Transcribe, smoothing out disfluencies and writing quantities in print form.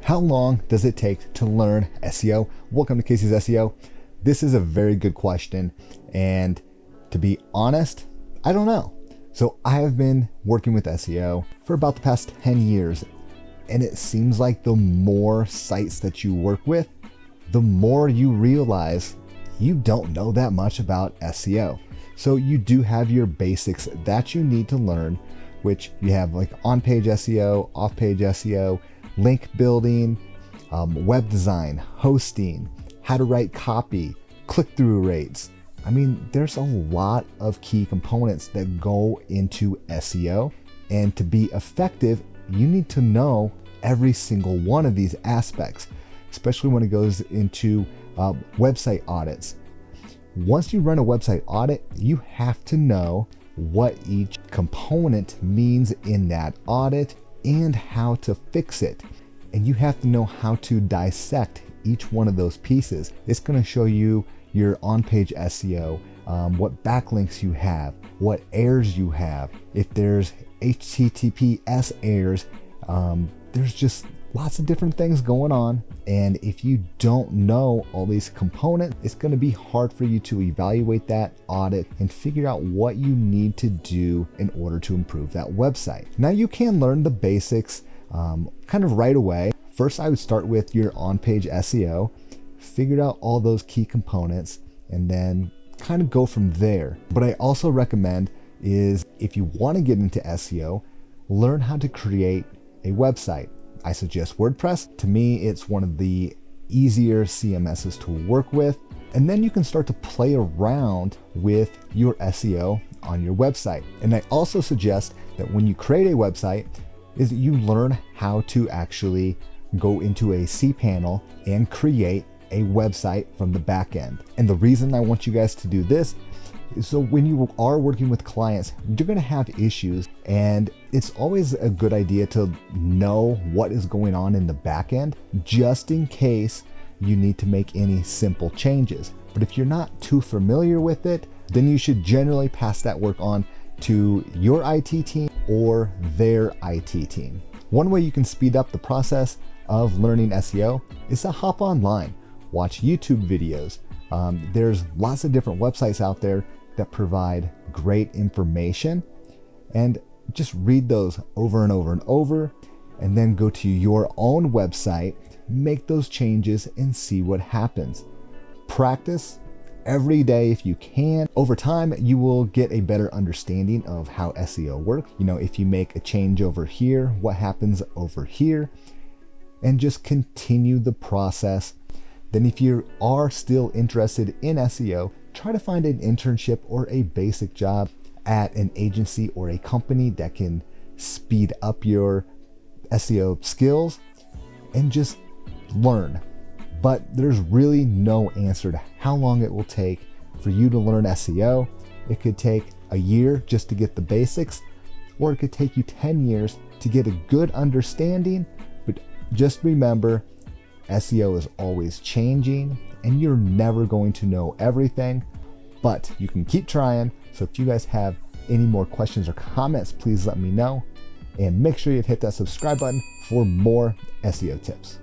How long does it take to learn SEO? Welcome to Casey's SEO. This is a very good question, and to be honest, I don't know. So I have been working with SEO for about the past 10 years, and it seems like the more sites that you work with, the more you realize you don't know that much about SEO. So you do have your basics that you need to learn, which you have like on-page SEO, off-page SEO, link building, web design, hosting, how to write copy, click-through rates. I mean, there's a lot of key components that go into SEO, and to be effective, you need to know every single one of these aspects, especially when it goes into website audits. Once you run a website audit, you have to know what each component means in that audit and how to fix it. And you have to know how to dissect each one of those pieces. It's going to show you your on-page SEO, what backlinks you have, what errors you have. If there's HTTPS errors, there's just lots of different things going on. And if you don't know all these components, it's going to be hard for you to evaluate that audit and figure out what you need to do in order to improve that website. Now you can learn the basics kind of right away. First, I would start with your on-page SEO, figure out all those key components, and then kind of go from there. But I also recommend is if you want to get into SEO, learn how to create a website. I suggest WordPress. To me, it's one of the easier CMSs to work with. And then you can start to play around with your SEO on your website. And I also suggest that when you create a website, is that you learn how to actually go into a cPanel and create a website from the back end. And the reason I want you guys to do this is so when you are working with clients, you're going to have issues, and it's always a good idea to know what is going on in the back end just in case you need to make any simple changes. But if you're not too familiar with it, then you should generally pass that work on to your IT team or their IT team. One way you can speed up the process of learning SEO is to hop online, watch YouTube videos. There's lots of different websites out there that provide great information, and just read those over and over and over, and then go to your own website, make those changes, and see what happens. Practice every day if you can. Over time, you will get a better understanding of how SEO works. You know, if you make a change over here, what happens over here, and just continue the process. Then if you are still interested in SEO, try to find an internship or a basic job at an agency or a company that can speed up your SEO skills and just learn. But there's really no answer to how long it will take for you to learn SEO. It could take a year just to get the basics, or it could take you 10 years to get a good understanding. But just remember, SEO is always changing, and you're never going to know everything, but you can keep trying. So if you guys have any more questions or comments, please let me know, and make sure you hit that subscribe button for more SEO tips.